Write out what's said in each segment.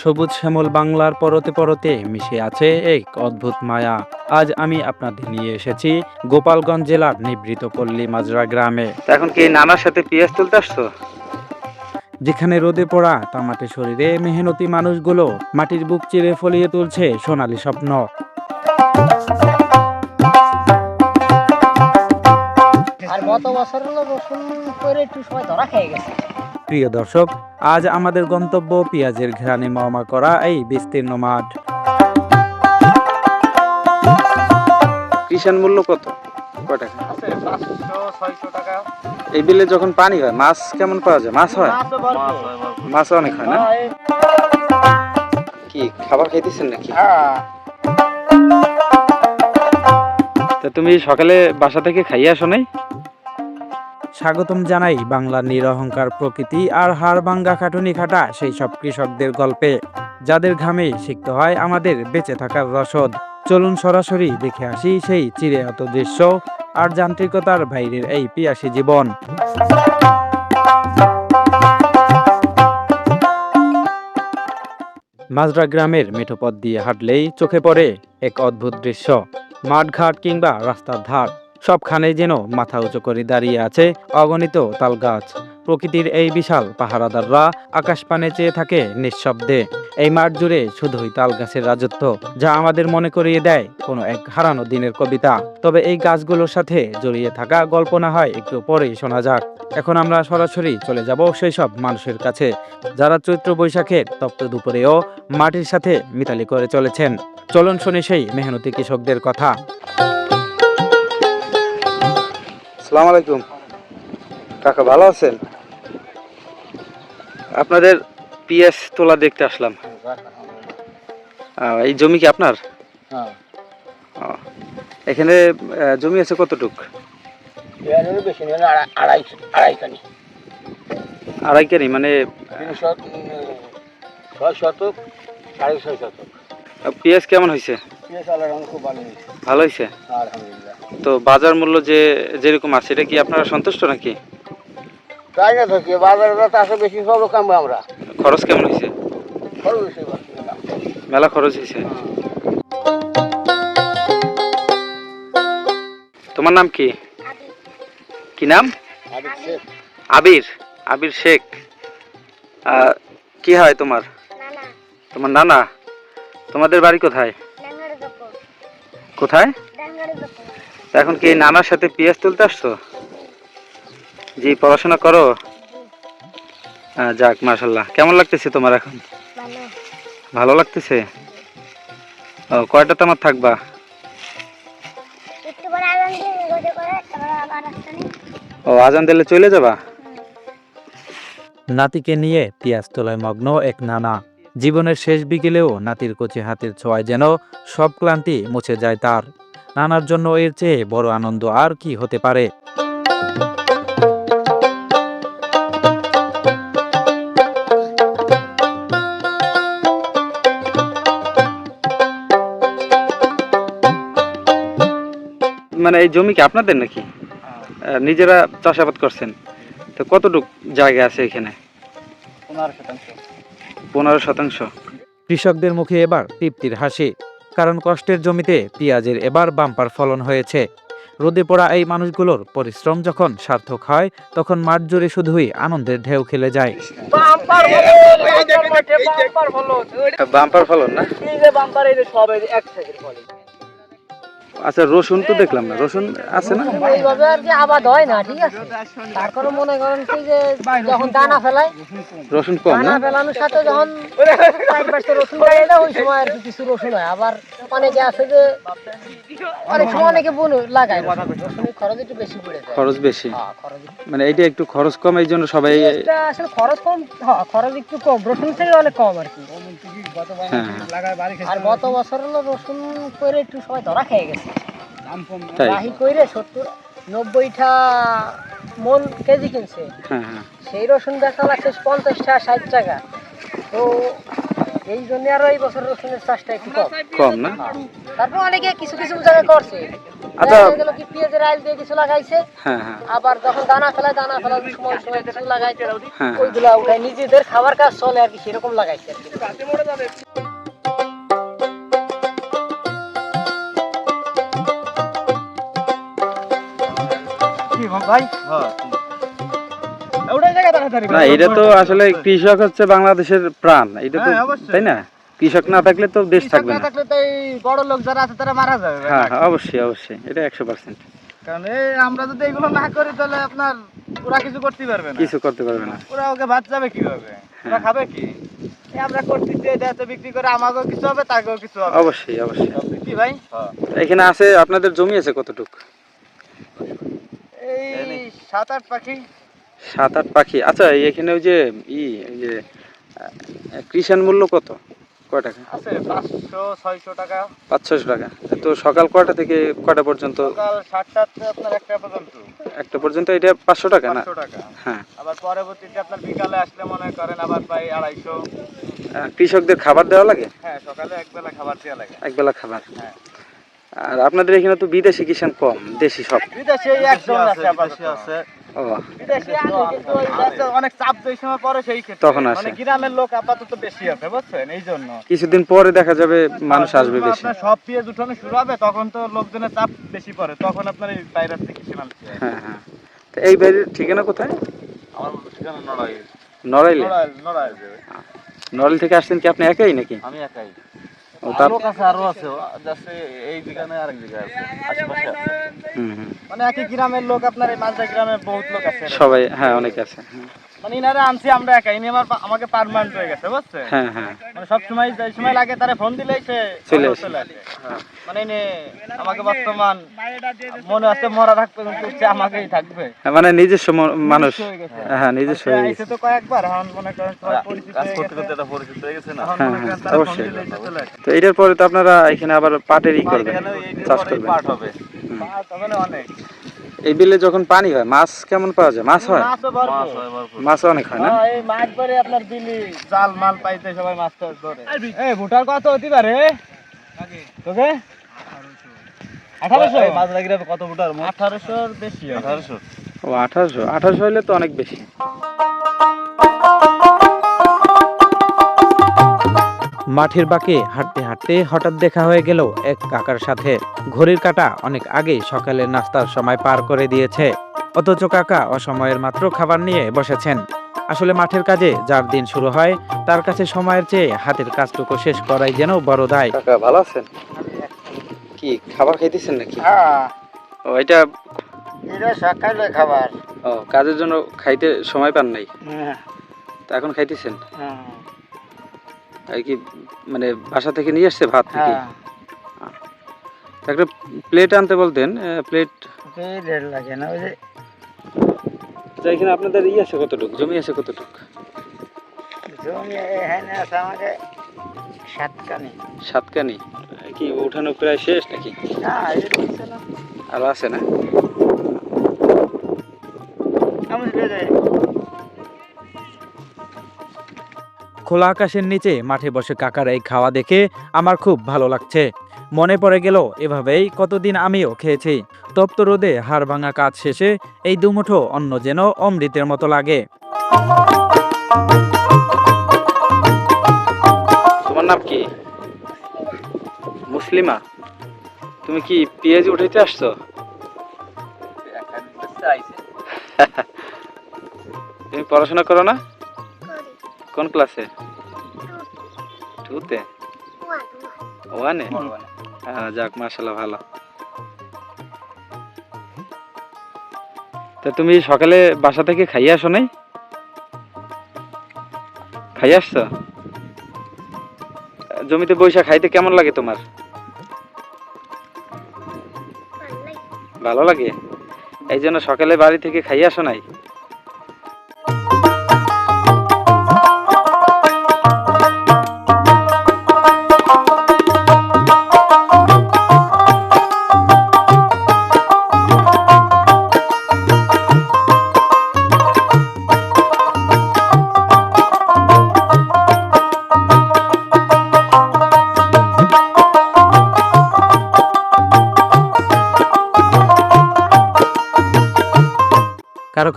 সবুজ শ্যামল বাংলার পরতে পরতে মিশে আছে এক অদ্ভুত মায়া। আজ আমি আপনাদের নিয়ে এসেছি গোপালগঞ্জ জেলার নিভৃত পল্লী মাজরা গ্রামে। এখন কি নানার সাথে পেঁয়াজ তুলতে আসছো? যেখানে রোদে পড়া তামাটে শরীরে মেহনতি মানুষগুলো মাটির বুক চিরে ফলিয়ে তুলছে সোনালী স্বপ্ন। প্রিয় দর্শক, আজ আমাদের গন্তব্য পেঁয়াজের ঘ্রাণে মমা করা এই বিস্তীর্ণ মাঠ। কিষান মূল্য কত? এই বিলে যখন পানি হয় মাছ কেমন পাওয়া যায়? মাছ হয়, মাছ অনেক হয় না? কি খাবার খাইতেছেন নাকি? তা তুমি সকালে বাসা থেকে খাইয়ে আসো নাই? স্বাগতম জানাই বাংলার নিরহংকার প্রকৃতি আর হাড় ভাঙ্গা খাটুনি খাটা সেই সব কৃষকদের গল্পে, যাদের ঘামে সিক্ত হয় আমাদের বেঁচে থাকার রসদ। চলুন সরাসরি দেখে আসি সেই চিরায়ত দৃশ্য আর যান্ত্রিকতার বাইরের এই পিয়াসী জীবন। মাজরা গ্রামের মেঠোপথ দিয়ে হাঁটলেই চোখে পড়ে এক অদ্ভুত দৃশ্য। মাঠঘাট কিংবা রাস্তার ধার সবখানে যেন মাথা উঁচু করে দাঁড়িয়ে আছে অগণিত তাল গাছ। প্রকৃতির এই বিশাল পাহারাদাররা আকাশ পানে চেয়ে থাকে নিঃশব্দে। এই মাঠ জুড়ে শুধুই তাল গাছের রাজত্ব, যা আমাদের মনে করিয়ে দেয় কোনো এক হারানো দিনের কবিতা। তবে এই গাছগুলোর সাথে জড়িয়ে থাকা গল্প না হয় একটু পরেই শোনা যাক। এখন আমরা সরাসরি চলে যাব সেই সব মানুষের কাছে, যারা চৈত্র বৈশাখের তপ্ত দুপুরেও মাটির সাথে মিতালি করে চলেছেন। চলুন শুনি সেই মেহনতি কৃষকদের কথা। আসসালামু আলাইকুম কাকা, ভালো আছেন? আপনাদের পিএস তোলা দেখতে আসলাম। এই জমি কি আপনার? এখানে জমি আছে কতটুক? আড়াই কানি মানে 6 শতক, 6.5 শতক। পিএস কেমন হয়েছে? ভালো হয়েছে। তো বাজার মূল্য যেরকম আছে এটা কি আপনারা সন্তুষ্ট নাকি? তাই না থাকে বাজারে তো আসলে বেশি খরচ কামবো আমরা। খরচ কেমন হয়েছে? মেলা খরচ হয়েছে। তোমার নাম কি? কি নাম? আবির। আবির শেখ। কি হয় তোমার? তোমার নানা। তোমাদের বাড়ি কোথায়? কোথায়? এখন কি নানার সাথে পেঁয়াজ তুলতে আসছো? জি, পড়াশোনা করো? যাক, মাশাআল্লাহ। কেমন লাগতেছে তোমার এখন? ভালো লাগতেছে। কয়টা তামার থাকবা? আজান দিলে চলে যাবা? নাতিকে নিয়ে পেঁয়াজ তোলায় মগ্ন এক নানা। জীবনের শেষ বিকেলেও নাতির কচি হাতের ছোঁয়ায় যেন সব ক্লান্তি মুছে যায় তার। নানার জন্য এর চেয়ে বড় আনন্দ আর কি হতে পারে? মানে এই জমি কি আপনাদের নাকি? নিজেরা চাষাবাদ করছেন? তো কতটুক জায়গা আছে এখানে? 15%। কৃষকদের মুখে এবার তৃপ্তির হাসি, কারণ কষ্টের জমিতে পেঁয়াজের এবার বাম্পার ফলন হয়েছে। রোদে পড়া এই মানুষগুলোর পরিশ্রম যখন সার্থক হয়, তখন মাঠ জুড়ে শুধুই আনন্দের ঢেউ খেলে যায়। বাম্পার ফলন না? আচ্ছা, রসুন তো দেখলাম না। রসুন আছে না? এইভাবে আর কি আবাদ হয় না, ঠিক আছে। তারপরে মনে করেন কি যে যখন দানা ফেলায়, রসুন কম না? দানা ফেলানোর সাথে যখন 4-5টা রসুন গাড়িয়ে দেয়, ওই সময় আর কি কিছু রসুন হয়। আবার অনেকে আছে যে অনেক সময় অনেকে বুনো লাগায়, রসুনের খরচ একটু বেশি পড়ে যায়। খরচ বেশি, মানে এইটা একটু খরচ কম, এই জন্য সবাই আসলে খরচ কম। হ্যাঁ, খরচ একটু কম, রসুন থেকে অনেক কম আর কি। আর গত বছর হলো রসুন করে একটু সবাই ধরা খেয়ে গেছে। রাহি কইরে 70-90টা মন কেজি কিনছে। সেই রসুন বেচা লাগছে 50 টাকা 60 টাকা। তো এই জন্য আরো এই বছর রসুনের চাষটা একটু কম না? তারপর অনেকে কিছু কিছু জায়গায় করছে, আচ্ছা। দেখা গেল কি পেঁয়াজের আইল দিয়ে কিছু লাগাইছে, হ্যাঁ হ্যাঁ আবার যখন দানা ফেলার সময় সময় কিছু লাগাইছে, হ্যাঁ। ওইগুলা উঠায় নিজেদের খাবার কাজ চলে আর কি, সেরকম লাগাইছে আর কি। কি ভাই? না, এটা তো আসলে কৃষক হচ্ছে বাংলাদেশের প্রাণ, এটা তো তাই না? কৃষক না থাকলে তো দেশ থাকবে না। থাকলে তো এই বড় লোক যারা আছে তারা মারা যাবে। হ্যাঁ হ্যাঁ, অবশ্যই অবশ্যই, এটা 100%। কারণ এই আমরা যদি এগুলো না করি তাহলে আপনার ওরা কিছু করতে পারবে না। কিছু করতে পারবে না। ওরা ওকে ভাত যাবে কিভাবে? ওরা খাবে কি? এই আমরা করতেছি, এটা এত বিক্রি করে আমাকেও কিছু হবে, তাকেও কিছু হবে। অবশ্যই অবশ্যই। কি ভাই? এখানে আছে, আপনাদের জমি আছে কতটুক? এই 7-8 পাখি। 7-8 পাখি। আচ্ছা, এখানে ওই যে এই যে কৃষাণ মূল্য কত, কয় টাকা? আছে 500-600 টাকা। 500 টাকা। তো সকাল কয়টা থেকে কয়টা পর্যন্ত? সকাল 7টা থেকে আপনার 1টা পর্যন্ত। একটা পর্যন্ত এটা 500 টাকা না? 500 টাকা। হ্যাঁ। আবার পরবর্তীতে আপনার বিকালে আসলে মনে করেন আবার পাই 250। কৃষকদের খাবার দেওয়া লাগে? হ্যাঁ, সকালে একবেলা খাবার দেওয়া লাগে। একবেলা খাবার। হ্যাঁ। আর আপনাদের এখানে তো বিদেশি কিষাণ কম, দেশি সব। বিদেশে একজন আছে, আপাতত আছে। ও, বিদেশে আছে, কিন্তু ওই যে অনেক চাপ যেই সময় পরে সেই ক্ষেত্রে তখন আসে। মানে গ্রামের লোক আপাতত বেশি আছে, বুঝছেন? এই জন্য কিছুদিন পরে দেখা যাবে মানুষ আসবে বেশি। আপনার সব পেঁয়াজ উঠানো শুরু হবে, তখন তো লোকজনের চাপ বেশি পড়ে, তখন আপনার এই বাইরের থেকে কিনে আনতে হয়। হ্যাঁ হ্যাঁ। তো এই বাড়ির ঠিকানা কোথায়? আমার ঠিকানা নড়াইল। নড়াইলে? নড়াইল। নড়াইল থেকে আসছেন কি আপনি একাই নাকি? আমি একাই। ও, তার লোক আছে, আরো আছে, জাস্ট এই ঠিকানায় আরেক জায়গায় আছে, আশেপাশে আছে। হুম হুম। মানে একই গ্রামের লোক, আপনার এই মালদা গ্রামে বহুত লোক আছে। সবাই, হ্যাঁ, অনেক আছে। মানে ইনারে আনছি আমরা একাই, ইনি আমাকে পার্মানেন্ট হয়ে গেছে, বুঝছেন? হ্যাঁ হ্যাঁ। মানে সব সময় যে সময় লাগে তারে ফোন দিলেই সে চলে আসে। আসে। মানে ইনি আমাকে বর্তমান মনে আছে মরা রাখতে হচ্ছে, আমাকেই থাকবে। হ্যাঁ, মানে নিজস্ব মানুষ। হয়ে গেছে। হ্যাঁ, নিজস্ব হয়ে এসে গেছে। তো কয়েকবার, এখন মনে করেন সবাই পরিচিত হয়ে গেছে। এখন হ্যাঁ মনে হ্যাঁ, করেন তারা ফোন অবশ্যই। দিলেই সে চলে আসে। তো এটার পরে তো আপনারা এখানে আবার পাটেরই করবেন, চাষ করবেন। পাট হবে। পাট হবে না অনেক। এই বিলে যখন পানি হয়, মাছ কেমন পাওয়া যায়? মাছ হয়? মাছও ভরপুর। মাছ অনেক হয় না? হ্যাঁ, এই মাছ পরে আপনার বিলি জাল মাল পাইতে সবাই মাছ টাছ ধরে। এই ভুটার কত হতে পারে তোকে? 1800। মাছরা গ্রামে কত ভুটার? 1800 বেশি। 1800। ও, 1800 হইলে তো অনেক বেশি। মাঠের বাঁকে হাঁটতে হাঁটতে হঠাৎ দেখা হয়ে গেল এক কাকার সাথে। ঘড়ির কাঁটা অনেক আগেই সকালের নাস্তার সময় পার করে দিয়েছে, অথচ কাকা অসময়ের মাত্র খাবার নিয়ে বসেছেন। আসলে মাঠের কাজে যার দিন শুরু হয়, তার কাছে সময়ের চেয়ে হাতের কাজটুকু শেষ করাই যেন বড় দায়। কাকা ভালো আছেন? কি খাবার খাইতেছেন নাকি? হ্যাঁ, ও, এটা এটা সকালে খাবার। ও, কাজের জন্য খাইতে সময় পান নাই, হ্যাঁ তা এখন খাইতেছেন? হ্যাঁ আর কি মানে বাসা থেকে নিয়ে আসছে ভাত নাকি? হ্যাঁ। একটা প্লেট আনতে বলতেন, প্লেট। রেল লাগে না ওই যে। এখানে আপনাদের আছে কতটুক জমি, আছে কতটুক? জমি এখানে আছে আমাদের 7 কানি। 7 কানি। কি উঠানো প্রায় শেষ নাকি? না, এই হচ্ছে না। আরো আছে না? আমি চলে যাই। খোলা আকাশের নিচে মাঠে বসে কাকার এই খাওয়া দেখে আমার খুব ভালো লাগছে। মনে পড়ে গেল এভাবেই কতদিন আমিও খেয়েছি। তপ্ত রোদে হাড় ভাঙা কাজ শেষে এই দুমুঠো অন্ন যেন অমৃতের মতো লাগে। তোমার নাম কি? মুসলিমা। তুমি কি পেঁয়াজ উঠাইতে আসছো? তুমি পড়াশোনা করো না? কোন ক্লাসে? 2-তে? 1-এ? যাক, মাশাআল্লাহ, ভালো। তা তুমি সকালে বাসা থেকে খাইয়ে আসো নাই? খাইয়ে আসছো? জমিতে বৈশা খাইতে কেমন লাগে তোমার? ভালো লাগে? এই জন্য সকালে বাড়ি থেকে খাইয়ে আসো নাই?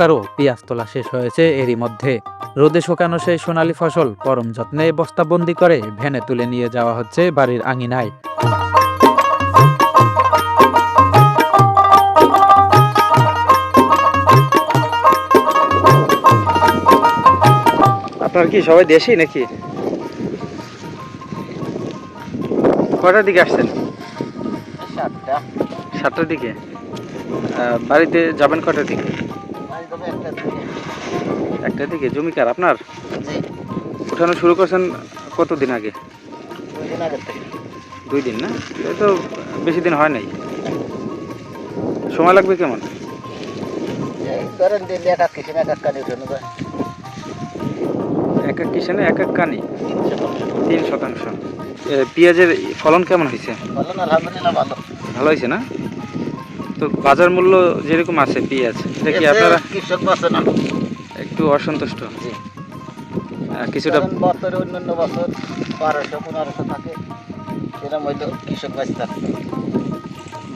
কারো পেঁয়াজ তোলা শেষ হয়েছে এরই মধ্যে। রোদে শুকানো সেই সোনালী ফসল পরম যত্নে বস্তাবন্দি করে ভ্যানে তুলে নিয়ে যাওয়া হচ্ছে বাড়ির আঙিনায়। আপনার কি সবাই দেশি নাকি? কটার দিকে আসছেন? 7টার দিকে। বাড়িতে যাবেন কটার দিকে? 1টার দিকে। জমি কার আপনার? উঠানো শুরু করছেন কতদিন আগে? 2 দিন না? এই তো বেশি দিন হয় নাই। সময় লাগবে কেমন? এক এক কিষানে এক এক কানি 3%। পেঁয়াজের ফলন কেমন হয়েছে? ভালো হয়েছে না? তো বাজার মূল্য যেরকম আছে পেঁয়াজ, এটা কি আপনারা একটু অসন্তুষ্ট? কিছুটা বছরে অন্যান্য বছর 1200-1500 থাকে, এরকম হয়তো কৃষক বাঁচতে থাকে।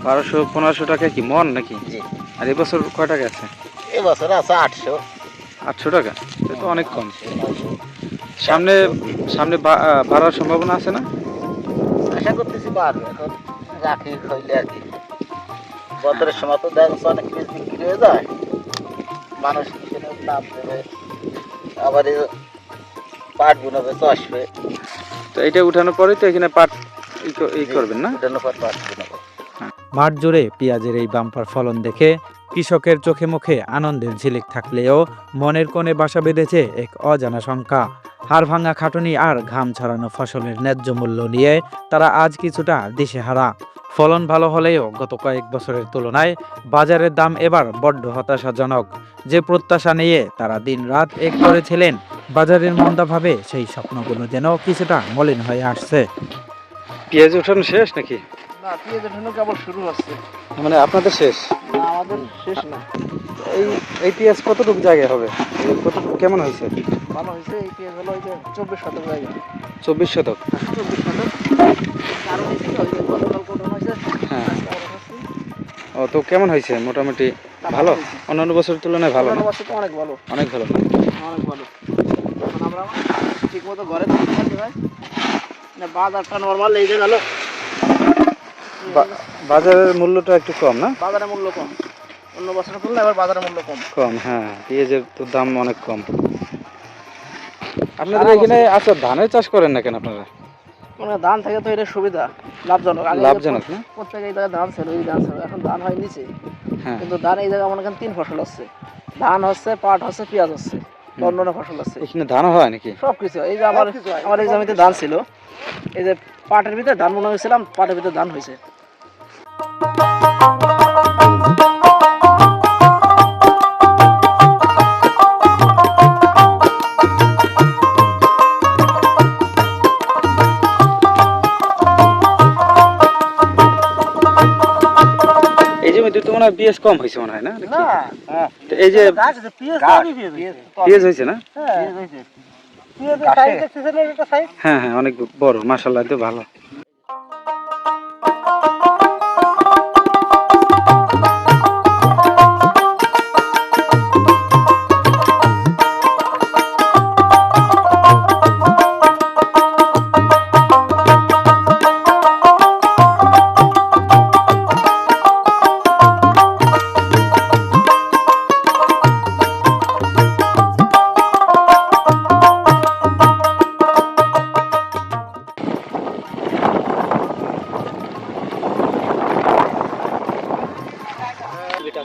1200-1500 টাকা কি মন নাকি? আর এবছর কয় টাকা আছে? এবছর আছে 800 টাকা। এটা তো অনেক কম। সামনে সামনে বাড়ার সম্ভাবনা আছে না? আশা করতেছি বাড়বে, এখন রাখি হইলে আর কি। বছরের সময় তো দেখা যাচ্ছে অনেক বীজ বিক্রি হয়ে যায়, মানুষ কিষেনে লাভ দেবে, আবার পাট বুনাবে, চাষবে। তো এটা উঠানোর পরে তো এখানে পাট করবেন না? উঠানোর পর পাট বুনাবে। মাঠ জুড়ে পেঁয়াজের এই বাম্পার ফলন দেখে কৃষকের চোখে মুখে আনন্দের ঝিলিক থাকলেও মনের কোণে বাসা বেঁধেছে এক অজানা শঙ্কা। হাড় ভাঙা খাটুনি আর ঘাম ছড়ানো ফসলের ন্যায্য মূল্য নিয়ে তারা আজ কিছুটা দিশেহারা। ফলন ভালো হলেও গত কয়েক বছরের তুলনায় বাজারের দাম এবার বড্ড হতাশাজনক। যে প্রত্যাশা নিয়ে তারা দিনরাত এক করেছিলেন, বাজারের মন্দাভাবে সেই স্বপ্নগুলো যেন কিছুটা মলিন হয়ে আসছে। পেঁয়াজ উঠানো শেষ নাকি? না, পেঁয়াজ উঠানো কেবল শুরু হচ্ছে। মানে আপনাদের শেষ? না, আমাদের শেষ না। এই পেঁয়াজ কতটুকু জায়গায় হবে? কতটুকু কেমন হয়েছে? ভালো হয়েছে। এই পেঁয়াজ হলো ওই যে 24 শতক জায়গা। 24 শতক? 24 শতক। কারণ হচ্ছে কি, ওই যে গতকাল কোটানো হয়েছে। হ্যাঁ। ও তো কেমন হয়েছে মোটামুটি? ভালো? অন্যান্য বছরের তুলনায় ভালো? অন্যান্য বছর তো অনেক ভালো। অনেক ভালো। অনেক ভালো। এখন আমরা ঠিক মতো ঘরে থাকতে পারছি ভাই না, বাজারটা নর্মাল এই যে গেল। বাজারের মূল্যটা একটু কম না? বাজারের মূল্য কম, অন্য বছরের তুলনায় এবার বাজারের মূল্য কম। কম, হ্যাঁ। পেঁয়াজের তো দাম অনেক কম। আপনাদের এখানে আচ্ছা ধানের চাষ করেন না কেন আপনারা? মানে ধান থেকে তো এটা সুবিধা, লাভজনক। লাভজনক না? প্রত্যেক এই জায়গায় ধান ছিল, এই ধান ছিল, এখন ধান হয় নিচে। হ্যাঁ। কিন্তু ধান এই জায়গায় মনে করেন 3 ফসল হচ্ছে, ধান হচ্ছে, পাট হচ্ছে, পেঁয়াজ হচ্ছে, অন্যান্য ফসল হচ্ছে। এখানে ধান হয় নাকি? সবকিছু। এই যে আমার এই জমিতে ধান ছিল, এই যে পাটের ভিতরে ধান মনে হয়েছিলাম, পাটের ভিতরে ধান হয়েছে। এই জমিতে তো মনে হয় পেঁয়াজ কম হয়েছে মনে হয় না? না, তো এই যে পেঁয়াজ হয়েছে না? হ্যাঁ হ্যাঁ, অনেক বড়, মাশাআল্লাহ, তো ভালো।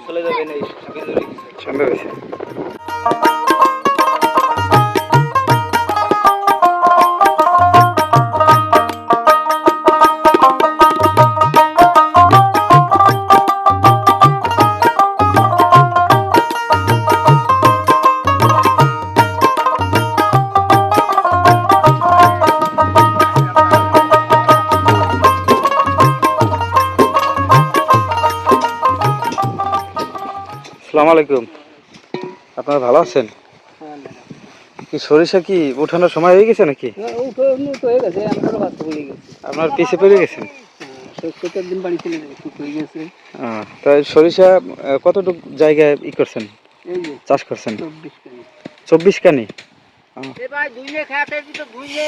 চলে যাবেন এই সম্ভব হয়েছে। আসসালামু আলাইকুম। আপনারা ভালো আছেন? কি সরিষা কি ওঠানোর সময় হয়ে গেছে নাকি? আপনার পিছে পড়ে গেছেন? তাই সরিষা কতটুকু জায়গায় করছেন? চাষ করছেন? 24 কেজি। 24 কানি। এ ভাই দুইনে খাতে দিতে দুইনে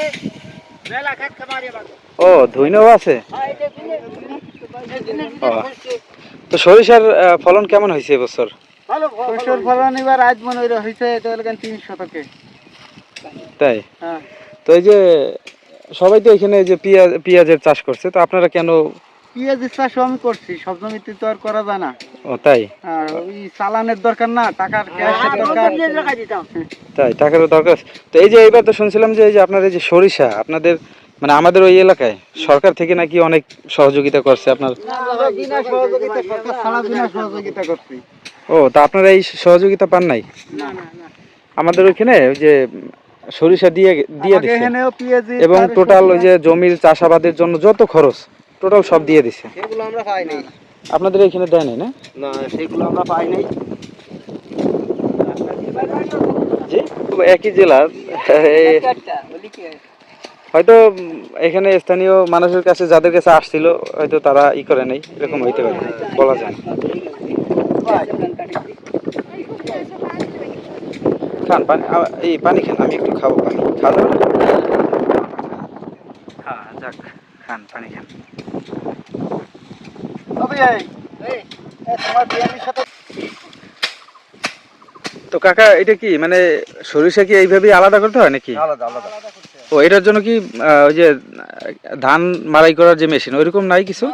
মেলা খাত খামারে বাদ। ও ধুইনাও আছে। হ্যাঁ এটা দুইনে এই দুইনে ও। তো সরিষার ফলন কেমন হয়েছে এবছর? ভালো শস্যর ফলন এবার আজ মনে হয়েছে এটা হলো 3 শতকে। তাই? হ্যাঁ তো এই যে সবাই তো এখানে এই যে পেঁয়াজের চাষ করছে, তো আপনারা কেন? পেঁয়াজের চাষও আমি করছি, সব জমিতে তো আর করা যায় না। ও তাই? আর ওই চালানের দরকার না, টাকার ক্যাশের দরকার। তাই টাকারও দরকার আছে। তো এই যে এইবার তো শুনছিলাম যে এই যে আপনার এই যে সরিষা আপনাদের মানে আমাদের ওই এলাকায় সরকার থেকে নাকি অনেক সহযোগিতা করছে আপনার। বিনা সহযোগিতা, সরকার ছাড়া বিনা সহযোগিতা করছি। ও তা আপনারা এই সহযোগিতা পান নাই? না না না, আমাদের ওইখানে ওই যে সরিষা দিয়ে দিছে এখানেও পেঁয়াজি এবং টোটাল ওই যে জমির চাষাবাদের জন্য যত খরচ টোটাল সব দিয়ে দিছে। সেগুলো আমরা পাই নাই। আপনাদের এখানে দেয় নাই না? না সেগুলো আমরা পাই নাই। জি একই জেলা হয়তো এখানে স্থানীয় মানুষের কাছে যাদের কাছে আসছিল হয়তো তারা ই করে নাই, এরকম হইতে পারে, বলা যায় না। খান পানি, এই পানি খান, আমি একটু খাবো পানি। খাওয়া যাবে না? হ্যাঁ যাক, খান পানি খান। তোমার বিয়ানির সাথে তো কাকা এটা কি মানে সরিষা কি এইভাবে আলাদা করতে হয় নাকি? আলাদা আলাদা। ও এটার জন্য কি ওই যে ধান মাড়াই করার যে মেশিন ওইরকম নাই কিছু?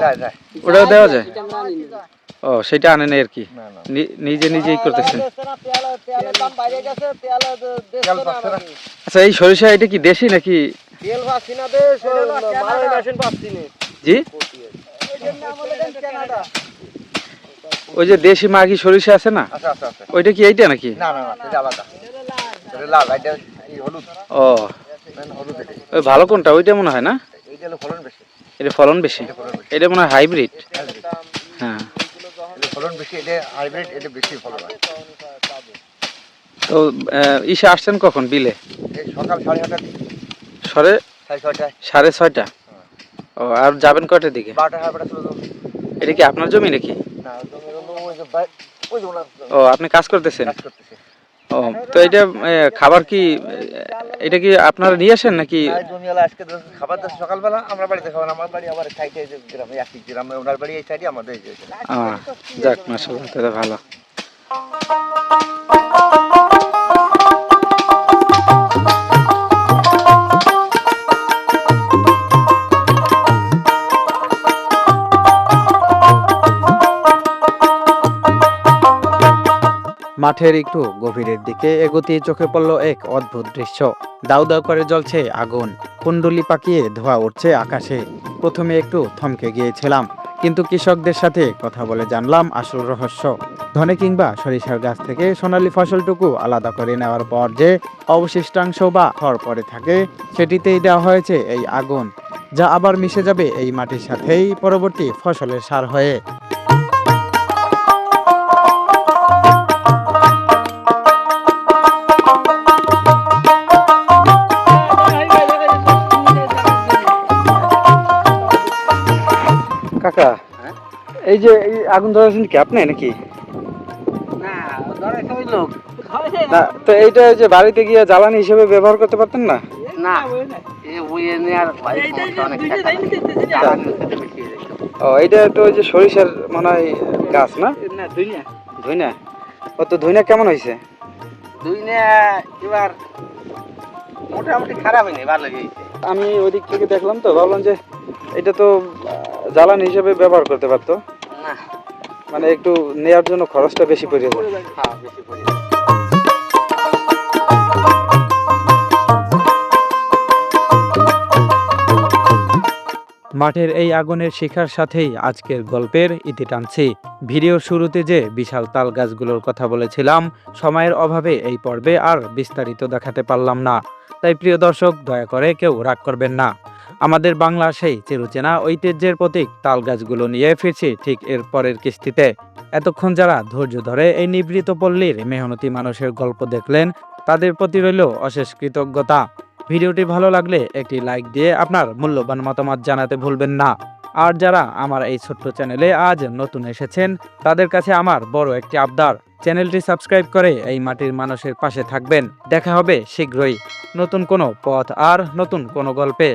যায় যায়। ওটাও দেওয়া যায়? ও সেটা আনেন আর কি, নিজে নিজেই করতেছেন। আচ্ছা এই সরিষা এটা কি দেশি নাকি? জি ওই যে দেশি মাগি সরিষা আছে না, আচ্ছা আচ্ছা আচ্ছা। ওইটা কি এইটা নাকি? না না না, এটা আলাদা। এটা লাল, এটা এই হলুদ। ও হলুদ এটা। ওই ভালো কোনটা? ওইটা মনে হয় না, এইটা হলো ফলন বেশি। এটা ফলন বেশি, এটা মনে হয় হাইব্রিড। হ্যাঁ এটা ফলন বেশি, এটা হাইব্রিড, এটা বেশি ফলন হয়। তো ইসে আসছেন কখন বিলে? এই সকাল 6:30টার দিকে। সরে 6:30টায়। 6:30? ও আর যাবেন কয়টার দিকে? 12টা 12টা চলে যাবো। এটা কি আপনার জমি নাকি? না জমি হলো ওই যে ওই যে ওনার ও আপনি কাজ করতেছেন? কাজ করতেছে। ও তো এটা খাবার কি এটা কি আপনারা নিয়ে আসেন নাকি? জমিওয়ালা আজকে খাবার দিচ্ছে সকালবেলা, আমরা বাড়িতে খাবার। আমার বাড়ি আবার সাইডে যে গ্রামে, একই গ্রামে, ওনার বাড়ি এই সাইডে, আমাদের এই সাইডে। যাক মাশাআল্লাহ, তাহলে ভালো। মাঠের একটু গভীরের দিকে এগোতে চোখে পড়ল এক অদ্ভুত দৃশ্য। দাউ দাউ করে জ্বলছে আগুন, কুণ্ডলি পাকিয়ে ধোঁয়া উঠছে আকাশে। প্রথমে একটু থমকে গিয়েছিলাম, কিন্তু কৃষকদের সাথে কথা বলে জানলাম আসল রহস্য। ধনে কিংবা সরিষার গাছ থেকে সোনালী ফসলটুকু আলাদা করে নেওয়ার পর যে অবশিষ্টাংশ বা খড় পড়ে থাকে সেটিতেই দেওয়া হয়েছে এই আগুন, যা আবার মিশে যাবে এই মাটির সাথেই পরবর্তী ফসলের সার হয়ে। কাকা এই যে এই আগুন ধরেছেন কি আপনি নাকি? না ধরে ওই লোক। না তো এইটা যে বাড়িতে গিয়ে জ্বালানি হিসেবে ব্যবহার করতে পারতেন না? না এই ওয়ে নিয়ে আর ভাই অনেক টাকা। ও এইটা তো ওই যে সরিষার মনে হয় গাছ না? না দুইনা। ধইনা? ও তো ধইনা কেমন হয়েছে? দুইনা এবার মোটামুটি খারাপ হয়নি, ভালো হয়েছে। আমি ওদিক থেকে দেখলাম তো ভাবলাম যে এটা তো জ্বালানি হিসেবে ব্যবহার করতে পারতো, না মানে একটু নেয়ার জন্য খরচটা বেশি পড়ে যায়। হ্যাঁ বেশি পড়ে। মাঠের এই আগুনের শিখার সাথেই আজকের গল্পের ইতি টানছি। ভিডিওর শুরুতে যে বিশাল তাল গাছগুলোর কথা বলেছিলাম, সময়ের অভাবে এই পর্বে আর বিস্তারিত দেখাতে পারলাম না। তাই প্রিয় দর্শক দয়া করে কেউ রাগ করবেন না। আমাদের বাংলা সেই চিরচেনা ঐতিহ্যের প্রতীক তাল গাছগুলো নিয়ে ফিরছি ঠিক এর পরের কিস্তিতে। এতক্ষণ যারা ধৈর্য ধরে এই নিভৃত পল্লীর মেহনতি মানুষের গল্প দেখলেন, তাদের প্রতি রইল অশেষ কৃতজ্ঞতা। ভিডিওটি ভালো লাগলে একটি লাইক দিয়ে আপনার মূল্যবান মতামত জানাতে ভুলবেন না। আর যারা আমার এই ছোট্ট চ্যানেলে আজ নতুন এসেছেন, তাদের কাছে আমার বড় একটি আবদার, চ্যানেলটি সাবস্ক্রাইব করে এই মাটির মানুষের পাশে থাকবেন। দেখা হবে শীঘ্রই নতুন কোনো পথ আর নতুন কোনো গল্পে।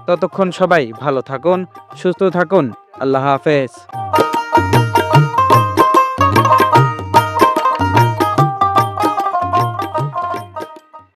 ততক্ষণ সবাই ভালো থাকুন, সুস্থ থাকুন। আল্লাহ হাফেজ।